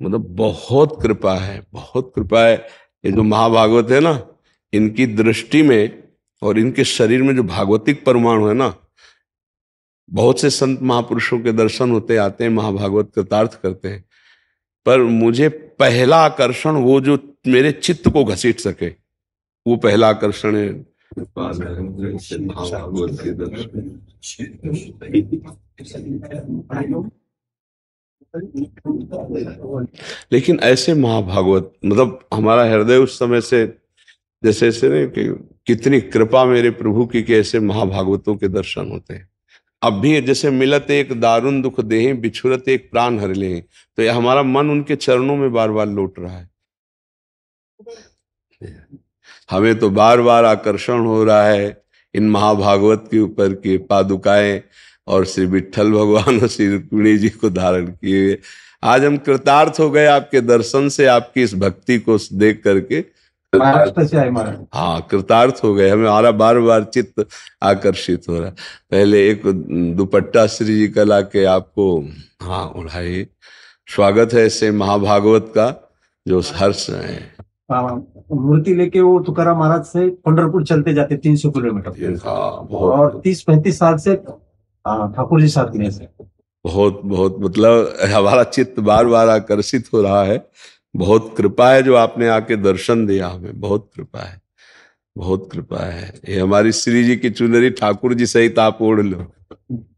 मतलब बहुत कृपा है, बहुत कृपा है। ये जो महाभागवत है ना, इनकी दृष्टि में और इनके शरीर में जो भागवतिक परमाणु है ना, बहुत से संत महापुरुषों के दर्शन होते आते हैं, महाभागवत कृतार्थ करते हैं, पर मुझे पहला आकर्षण वो जो मेरे चित्त को घसीट सके, वो पहला आकर्षण है महाभागवत के दर्शन। लेकिन ऐसे महाभागवत, मतलब हमारा हृदय उस समय से जैसे ऐसे नहीं कि कितनी कृपा मेरे प्रभु की कि ऐसे महाभागवतों के दर्शन होते हैं। अब भी जैसे मिलत एक दारुण दुख देहि बिछुरत एक प्राण हर ले, तो ये हमारा मन उनके चरणों में बार बार लौट रहा है। हमें तो बार बार आकर्षण हो रहा है इन महाभागवत के ऊपर की पादुकाएं और श्री विट्ठल भगवान और श्री रुक्मिणी जी को धारण किए। आज हम कृतार्थ हो गए आपके दर्शन से, आपकी इस भक्ति को देख करके। महाराष्ट्र से आए महाराज। हाँ, कृतार्थ हो गए, हमें हमारा बार बार चित्त आकर्षित हो रहा। पहले एक दुपट्टा श्री जी का ला के आपको हाँ उड़ाई। स्वागत है ऐसे महाभागवत का जो हर्ष है। मूर्ति लेके वो तुकाराम महाराज से पंढरपुर चलते जाते 300 किलोमीटर, और 30-35 साल से ठाकुर जी साथ में से बहुत बहुत मतलब हमारा चित्त बार बार आकर्षित हो रहा है। बहुत कृपा है जो आपने आके दर्शन दिया हमें, बहुत कृपा है, बहुत कृपा है। ये हमारी श्री जी की चुनरी ठाकुर जी सहित आप ओढ़ लो।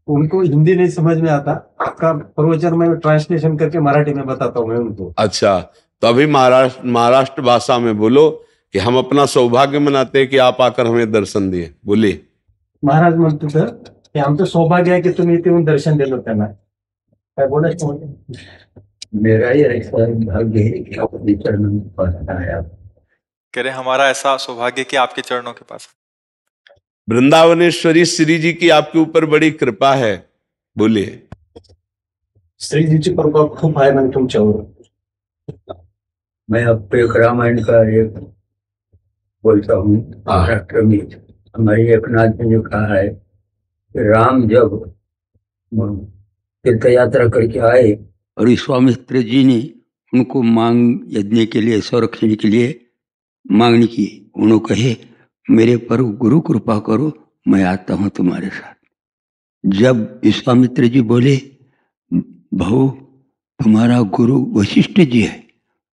उनको हिंदी नहीं समझ में आता, आपका प्रवचन में ट्रांसलेशन करके मराठी में बताता हूँ मैं उनको। अच्छा, तो अभी महाराष्ट्र भाषा में बोलो कि हम अपना सौभाग्य मनाते हैं कि आप आकर हमें दर्शन दिए। बोलिए। महाराज म्हणतो तर की आमचं सौभाग्य आहे की तुम्ही इथे येऊन दर्शन दिलं त्यांना। काय बोलायचं? मेरा ही ऐसा भाग्य है कि अपने चरणों में पास आया। कह रहे हमारा ऐसा सौभाग्य कि आपके चरणों के पास। वृंदावनेश्वरी श्री जी की आपके ऊपर बड़ी कृपा है। बोलिए। श्री जी की कृपा खूप आहे म्हणजे तुमच्यावर। मैं अब एक रामायण का एक बोलता हूँ। महाराष्ट्र में हमारे एक नाथ ने जो कहा है कि राम जब तीर्थ यात्रा करके आए और विश्वामित्र जी ने उनको मांग यज्ञ के लिए, संरक्षण के लिए मांगनी की। उन्होंने कहे मेरे पर गुरु कृपा करो, मैं आता हूँ तुम्हारे साथ। जब विश्वामित्र जी बोले भाऊ तुम्हारा गुरु वशिष्ठ जी है,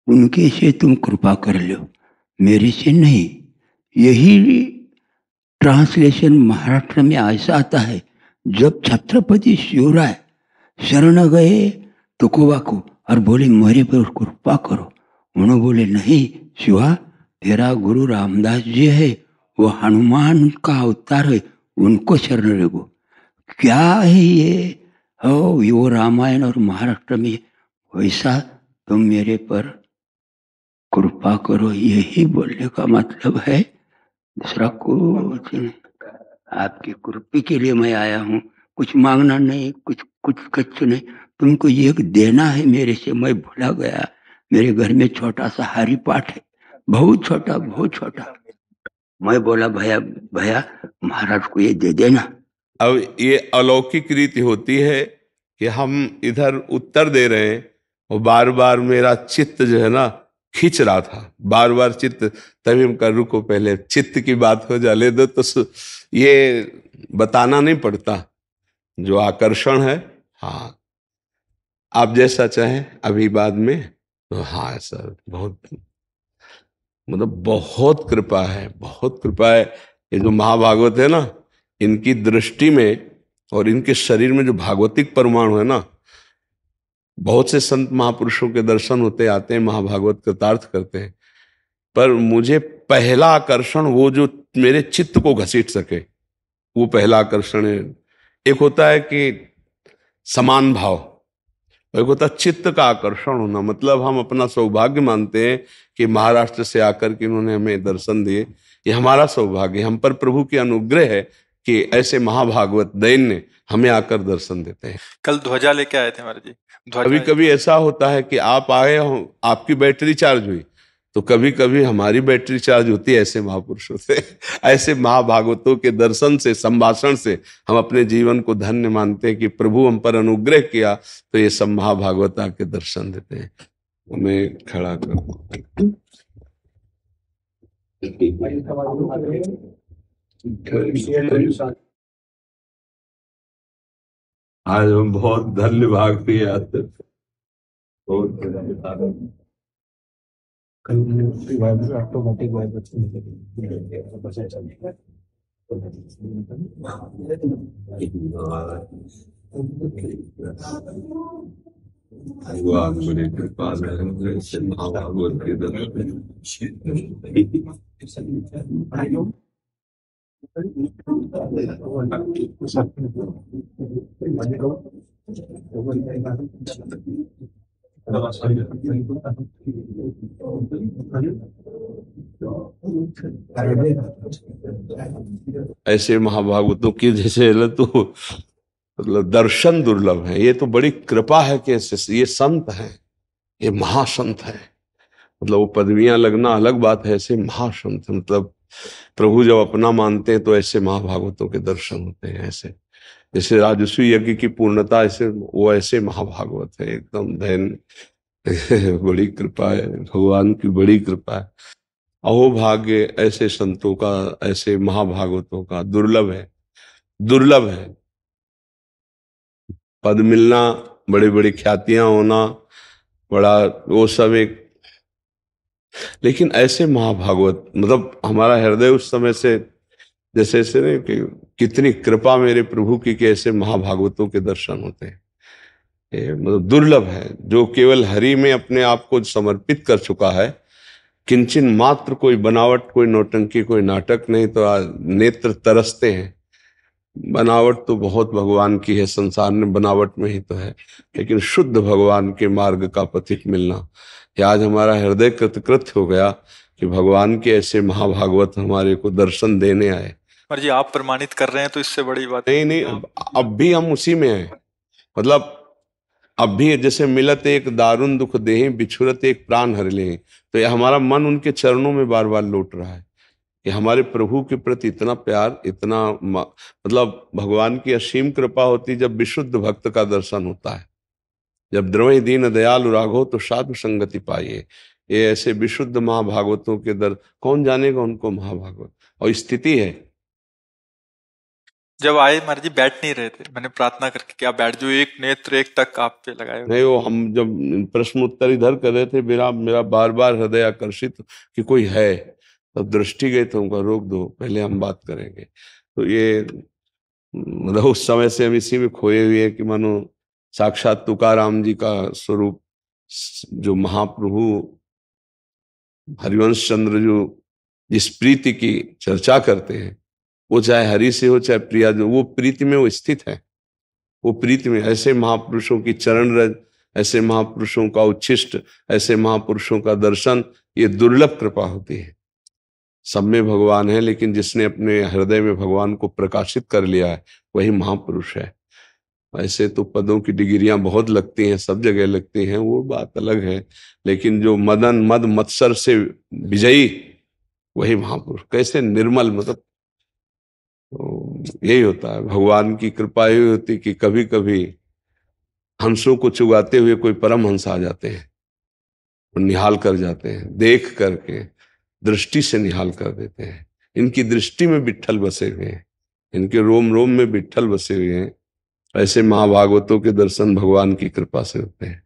उनके से तुम कृपा कर लो, मेरे से नहीं। यही ट्रांसलेशन महाराष्ट्र में ऐसा आता है, जब छत्रपति शिवराय शरण गए तुकोबा को और बोले मेरे पर कृपा करो, उन्होंने बोले नहीं शिवा, तेरा गुरु रामदास जी है, वो हनुमान का अवतार है, उनको शरण लगो। क्या है ये? वो रामायण और महाराष्ट्र में वैसा तुम मेरे पर कृपा करो, यही बोलने का मतलब है, दूसरा कुछ नहीं। आपकी कृपा के लिए मैं आया हूँ, कुछ मांगना नहीं, कुछ नहीं। तुमको ये देना है मेरे से। मैं भूला गया, मेरे घर में छोटा सा हरि पाठ है, बहुत छोटा बहुत छोटा। मैं बोला भैया भैया महाराज को ये दे देना। अब ये अलौकिक रीति होती है कि हम इधर उत्तर दे रहे हैं और बार बार मेरा चित्त जो है ना खींच रहा था, बार बार चित्त। तभी हम कर रुको, पहले चित्त की बात हो जाने दो, तो ये बताना नहीं पड़ता जो आकर्षण है। हाँ, आप जैसा चाहें अभी बाद में। तो हाँ सर, बहुत मतलब बहुत कृपा है, बहुत कृपा है। ये जो महाभागवत है ना, इनकी दृष्टि में और इनके शरीर में जो भागवतिक परमाणु है ना, बहुत से संत महापुरुषों के दर्शन होते आते हैं, महाभागवत कृतार्थ करते हैं, पर मुझे पहला आकर्षण वो जो मेरे चित्त को घसीट सके, वो पहला आकर्षण है। एक होता है कि समान भाव, एक होता है चित्त का आकर्षण होना। मतलब हम अपना सौभाग्य मानते हैं कि महाराष्ट्र से आकर के इन्होंने हमें दर्शन दिए, ये हमारा सौभाग्य, हम पर प्रभु की अनुग्रह है कि ऐसे महाभागवत दैन्य हमें आकर दर्शन देते हैं। कल ध्वजा लेके आए थे महाराज जी। कभी कभी ऐसा होता है कि आप आए हो, आपकी बैटरी चार्ज हुई, तो कभी कभी हमारी बैटरी चार्ज होती है ऐसे महापुरुषों से। ऐसे महाभागवतों के दर्शन से, संभाषण से हम अपने जीवन को धन्य मानते हैं कि प्रभु हम पर अनुग्रह किया, तो ये सब महाभागवत आके दर्शन देते हैं। हमें खड़ा कर। आज हम बहुत धन्य भाग पे आते थे। बहुत ऑटोमेटिक भगवान बड़ी कृपा से महाभागवत के दर्शन। ऐसे महाभागवतों की जैसे तो मतलब दर्शन दुर्लभ है। ये तो बड़ी कृपा है कि ये संत हैं, ये महासंत है। मतलब वो पदवियां लगना अलग बात है, ऐसे महासंत मतलब प्रभु जब अपना मानते हैं तो ऐसे महाभागवतों के दर्शन होते हैं। ऐसे जैसे राजस्वी यज्ञ की पूर्णता, ऐसे वो ऐसे महाभागवत है एकदम धैन। बड़ी कृपा है, भगवान की बड़ी कृपा है। अहो भाग्य ऐसे संतों का, ऐसे महाभागवतों का दुर्लभ है, दुर्लभ है। पद मिलना, बड़ी बड़ी ख्यातियां होना, बड़ा वो सब एक, लेकिन ऐसे महाभागवत मतलब हमारा हृदय उस समय से जैसे ऐसे नहीं कि कितनी कृपा मेरे प्रभु की कि ऐसे महाभागवतों के दर्शन होते हैं। ये मतलब दुर्लभ है, जो केवल हरि में अपने आप को समर्पित कर चुका है। किंचन मात्र कोई बनावट, कोई नौटंकी, कोई नाटक नहीं, तो नेत्र तरसते हैं। बनावट तो बहुत भगवान की है, संसार में बनावट में ही तो है, लेकिन शुद्ध भगवान के मार्ग का पथिक मिलना, ये आज हमारा हृदय कृतकृत हो गया कि भगवान के ऐसे महाभागवत हमारे को दर्शन देने आए। और जी आप प्रमाणित कर रहे हैं तो इससे बड़ी बात नहीं नहीं, अब भी हम उसी में हैं। मतलब अब भी जैसे मिलत एक दारुण दुख देहि, बिछुरत एक प्राण हर ले, तो ये हमारा मन उनके चरणों में बार बार लौट रहा है कि हमारे प्रभु के प्रति इतना प्यार, इतना मतलब भगवान की असीम कृपा होती जब विशुद्ध भक्त का दर्शन होता है। जब द्रवहि दीन दयालु राघो तो साधु संगति पाइए। ये ऐसे विशुद्ध महाभागवतों के दर कौन जानेगा उनको महाभागवत। और स्थिति है, जब आए महाराज जी बैठ नहीं रहे थे, मैंने प्रार्थना करके क्या बैठ, जो एक नेत्र एक तक आप पे लगाए नहीं वो हम जब प्रश्न उत्तर इधर कर रहे थे, मेरा बार बार हृदय आकर्षित कि कोई है, तब दृष्टि गई तो उनका रोक दो, पहले हम बात करेंगे। तो ये मतलब उस समय से हम इसी में खोए हुए हैं कि मानो साक्षात तुकाराम जी का स्वरूप, जो महाप्रभु हरिवंश चंद्र जो जिस प्रीति की चर्चा करते हैं, वो चाहे हरि से हो चाहे प्रिया, जो वो प्रीति में वो स्थित है। वो प्रीति में ऐसे महापुरुषों की चरण रज, ऐसे महापुरुषों का उच्छिष्ट, ऐसे महापुरुषों का दर्शन, ये दुर्लभ कृपा होती है। सब में भगवान है, लेकिन जिसने अपने हृदय में भगवान को प्रकाशित कर लिया है वही महापुरुष है। ऐसे तो पदों की डिग्रियां बहुत लगती हैं, सब जगह लगती हैं, वो बात अलग है, लेकिन जो मदन मद मत्सर से विजयी वही महापुरुष। कैसे निर्मल, मतलब तो यही होता है भगवान की कृपा। यही होती कि कभी कभी हंसों को चुगाते हुए कोई परम हंस आ जाते हैं और निहाल कर जाते हैं, देख करके दृष्टि से निहाल कर देते हैं। इनकी दृष्टि में विट्ठल बसे हुए हैं, इनके रोम रोम में विट्ठल बसे हुए हैं। ऐसे महाभागवतों के दर्शन भगवान की कृपा से होते हैं।